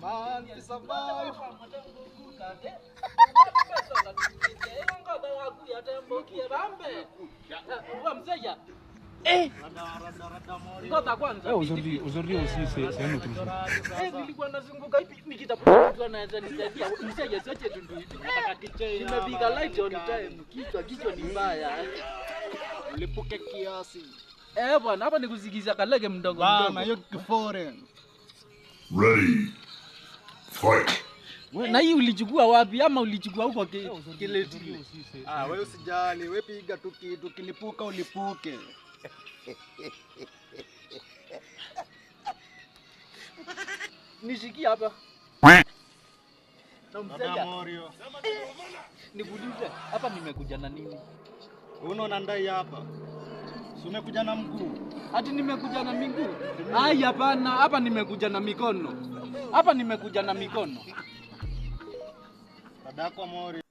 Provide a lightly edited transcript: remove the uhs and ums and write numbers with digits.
Man, survive. Ngoja kwanza. Aujourd'hui aussi c'est un autre jour. Nilikuwa nazunguka hivi nikitafuta mtu anaweza nisaidia. Msije sote tundu hivi. Nataka kichei. Nimepiga light on time. Kichwa ni mbaya. Ulipuke kiasi. Bwana hapa nikusikiza kalege mdogo mdogo. Bana hiyo foreign. Ready. Fight. Na hii ulichukua wapi ama ulichukua huko Kileti? Wewe usijali, wewe piga tu kitu kilipuka ulipuke. Nishikia hapa. Dada Morio. Nikuulize, hapa nimekuja na nini? Unaona ndai hapa. Si umekuja na mguu. Ati nimekuja na miguu? Ai hapana, hapa nimekuja na mikono. Hapa nimekuja na mikono. Dada kwa Morio.